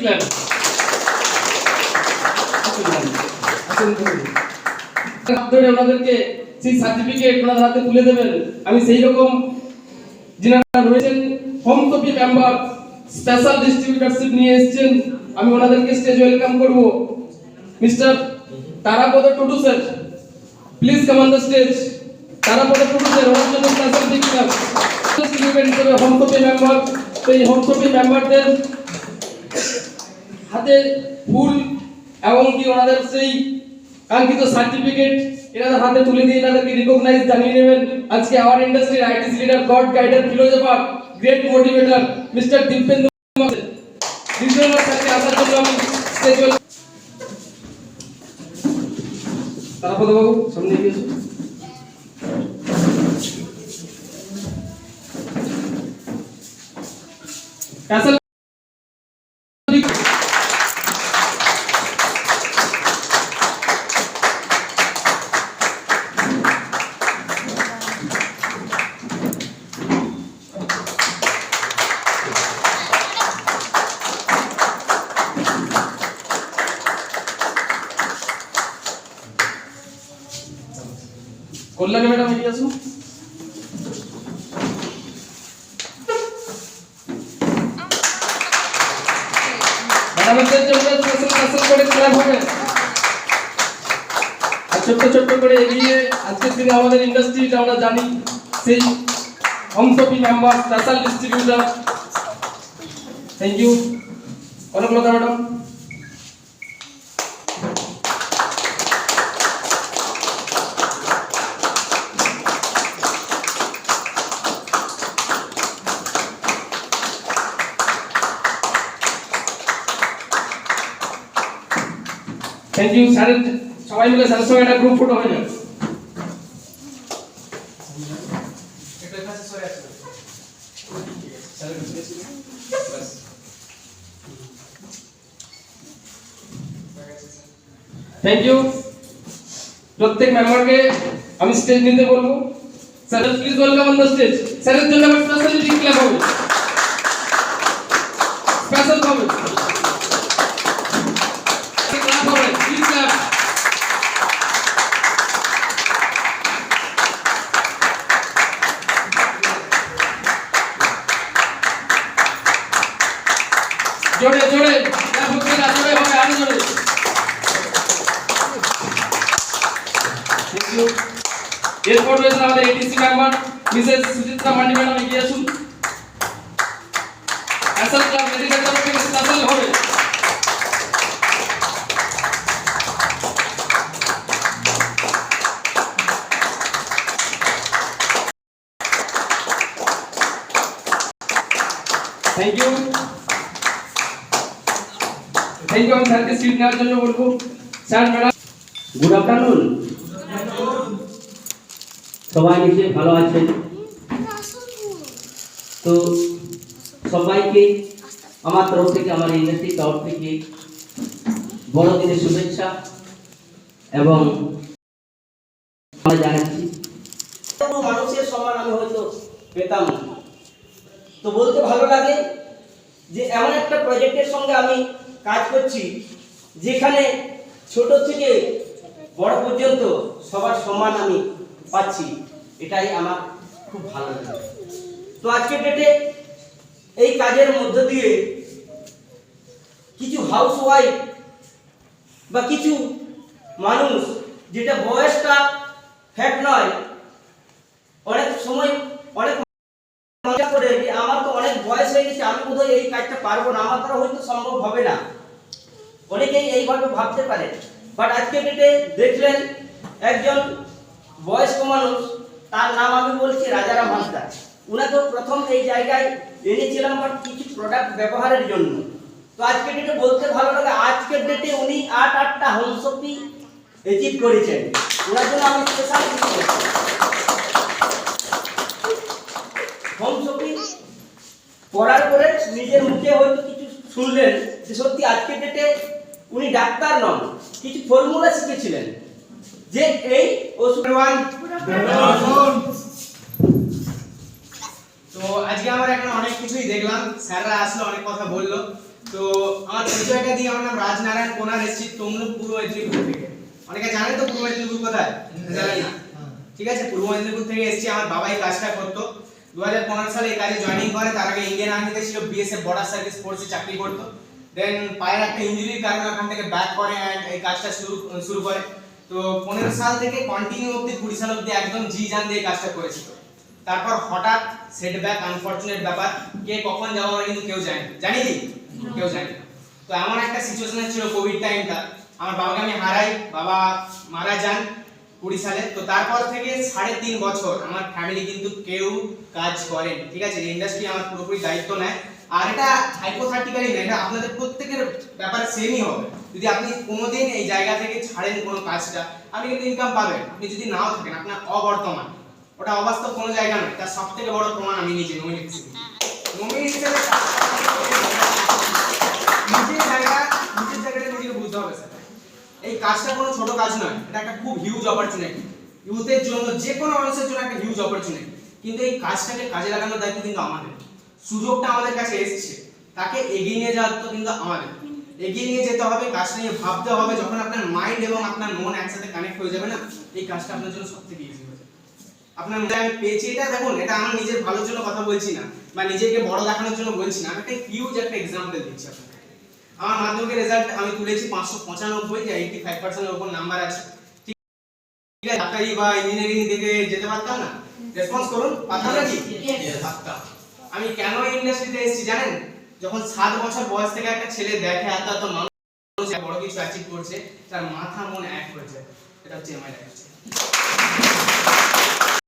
Class ধরে ওনাদেরকে সেই সার্টিফিকেট ওনাদের হাতে তুলে দেবেন। আমি সেই রকম যিনারা রয়েছেন home copy member special distributorship নিয়ে এসেছেন, আমি ওনাদেরকে স্টেজ ওয়েলকাম করব। Mister Tarapada Tudu sir, please come on the stage. Tarapada Tudu sir ওনার জন্য স্পেশাল ডিক্লার ডিস্ট্রিবিউটর হিসেবে হোম কপি মেম্বার। তো এই হোম কপি মেম্বারদের হাতে ফুল এবং কি ওনাদের সেই কাঙ্ক্ষিত সার্টিফিকেট এনাদের হাতে তুলে দিয়ে এনাদেরকে রিকগনাইজ জানিয়ে নেবেন। আজকে আওয়ার ইন্ডাস্ট্রির ITC leader, god guider, philosopher, great motivator mister Dipendra স্যারকে আসার জন্য আমি স্টেজ ওয়েলকাম। তারাপদ বাবু সামনে এগিয়ে আসুন। ক্যাসেল কল্যাণী ম্যাডাম এগিয়ে আসুন। ম্যাডামদের জন্য স্পেশাল করে ক্লাব হবে। আর ছোট্ট ছোট্ট করে এগিয়ে আজকের দিনে আমাদের ইন্ডাস্ট্রিটা আমরা জানি সেই home copy member special distributor. Thank you Konoklata madam. Thank you sir, সবাই মিলে স্যারের সঙ্গে একটা গ্রুপ ফটো হয়ে যাবে। Thank you. প্রত্যেক মেম্বারকে আমি স্টেজ নিতে বলবো। Sir please welcome on the stage. স্যারের জন্য আমার স্পেশাল ডিক্লেয়ার হবে, স্পেশাল হবে। জোরে জোরে জোরে হবে, আরো জোরে। Thank you. এরপর রয়েছে আমাদের ATC member Mrs Suchitra Mandi madam, এগিয়ে আসুন। আসল ক্লাব লেডিজের তরফ থেকে স্পেশাল হবে। Thank you. Thank you. আমি স্যারকে সিট নেওয়ার জন্য বলবো। Sir madam good afternoon. সবাই নিশ্চয়ই ভালো আছেন। তো সবাইকে আমার তরফ থেকে, আমার ইন্ডাস্ট্রির তরফ থেকে বড়দিনের শুভেচ্ছা এবং জানাচ্ছি। মানুষের সম্মান আমি হয়তো পেতাম না, তো বলতে ভালো লাগে যে এমন একটা প্রজেক্টের সঙ্গে আমি কাজ করছি যেখানে ছোট থেকে বড় পর্যন্ত সবার সম্মান আমি পাচ্ছি। এটাই আমার খুব ভালো লাগে। তো আজকের ডেটে এই কাজের মধ্য দিয়ে কিছু হাউসওয়াইফ বা কিছু মানুষ, যেটা বয়সটা ফ্যাক্ট নয়, অনেক সময় অনেক মজা করে যে আমার তো অনেক বয়স হয়ে গেছে, আমি বোধহয় এই কাজটা পারবো না, আমার দ্বারা হয়তো সম্ভব হবে না, অনেকেই এইভাবে ভাবতে পারে। বাট আজকের ডেটে দেখলেন একজন বয়স্ক মানুষ, তার নাম আমি বলছি রাজারাম হাঁসদা। উনাকে প্রথম এই জায়গায় এনেছিলাম বাট কিছু প্রোডাক্ট ব্যবহারের জন্য। তো আজকের ডেটে বলতে ভালো লাগে, আজকের ডেটে উনি 8টা হোমশপি অ্যাচিভ করেছেন। ওনার জন্য আমি স্পেশাল হোমশপি পড়ার পরে নিজের মুখে হয়তো কিছু শুনলেন যে সত্যি আজকের ডেটে উনি ডাক্তার নন, কিছু ফর্মুলা শিখেছিলেন যে এই ওষুধ। তো আজকে আমরা এখানে অনেক কিছুই দেখলাম, স্যাররা আসলো, অনেক কথা বললো। তো আমার পরিচয়টা দিয়ে, আমার নাম রাজনারায়ণ কোনার, এসেছি তমলুক পূর্ব মেদিনীপুর থেকে। অনেকে জানেন তো পূর্ব মেদিনীপুর কোথায়? জানেন না? ঠিক আছে, পূর্ব মেদিনীপুর থেকে এসেছি। আমার বাবা এই কাজটা করতো। 2015 সালে এই কাজে জয়েনিং করে। তার আগে ইন্ডিয়ান আর্মিতে ছিল, বিএসএফ বর্ডার সার্ভিস ফোর্সে চাকরি করতো। দেন পায়ের একটা ইনজুরির কারণে ওখান থেকে ব্যাক করে এন্ড এই কাজটা শুরু করে। তো 15 সাল থেকে কন্টিনিউ অবধি 20 সাল অবধি একদম জি জান দিয়ে কাজটা করেছিল। তারপর হঠাৎ সেটব্যাক, আনফরচুনেট ব্যাপার, কে কখন যাবো আমরা কিন্তু কেউ জানি না। জানি কি? কেউ জানি না। তো এমন একটা সিচুয়েশন ছিল কোভিড টাইমটা, আমার বাবাকে আমি হারাই, বাবা মারা যান 20 সালে। তো তারপর থেকে 3.5 বছর আমার ফ্যামিলি কিন্তু কেউ কাজ করেন। ঠিক আছে, ইন্ডাস্ট্রি আমার পুরোপুরি দায়িত্ব নেয়। আর এটা হাইপোথেটিক্যালি না, এটা আপনাদের প্রত্যেকের ব্যাপারে সেমই হবে। যদি আপনি কোনোদিন এই জায়গা থেকে ছাড়েন কোনো কাজটা, আপনি কিন্তু ইনকাম পাবেন। আপনি যদি নাও থাকেন, আপনার অবর্তমান, ওটা অবাস্তব কোনো জায়গা নয়। তার সবথেকে বড় প্রমাণ আমি নিজে নমিনি হিসেবে। নমিনি হিসেবে নিজের জায়গাটা নিজেকে বুঝতে হবে স্যার। এই কাজটা কোনো ছোট কাজ নয়, এটা একটা খুব হিউজ অপরচুনিটি ইউথের জন্য, যে কোনো মানুষের জন্য একটা হিউজ অপরচুনিটি। কিন্তু এই কাজটাকে কাজে লাগানোর দায়িত্ব কিন্তু আমাদের। সুযোগটা আমাদের কাছে এসেছে, তাকে এগিয়ে নিয়ে যাওয়ার তো কিন্তু আমাদের। এগিয়ে নিয়ে যেতে হবে, কাজটা নিয়ে ভাবতে হবে। যখন আপনার মাইন্ড এবং আপনার মন একসাথে কানেক্ট হয়ে যাবে না, এই কাজটা আপনার জন্য সবথেকে ইজি হয়ে যাবে। আপনার মনে আমি পেয়েছি এটা, দেখুন এটা আমার নিজের ভালোর জন্য কথা বলছি না, বা নিজেকে বড় দেখানোর জন্য বলছি না। আমি একটা হিউজ একটা এক্সাম্পল দিচ্ছি আপনাকে। আমার মাধ্যমিকের রেজাল্ট আমি তুলেছি 595, যে 85% এর উপর নাম্বার আছে। ঠিক আছে, ডাক্তারি বা ইঞ্জিনিয়ারিং দিকে যেতে পারতাম না? রেসপন্স করুন, পারতাম নাকি? পারতাম। আমি কেন ইন্ডাস্ট্রিতে এসেছি জানেন? যখন 7 বছর বয়স থেকে একটা ছেলে দেখে এত এত মানুষ বড় কিছু অ্যাচিভ করছে, তার মাথা মন এক হয়ে যায়। এটা হচ্ছে আমার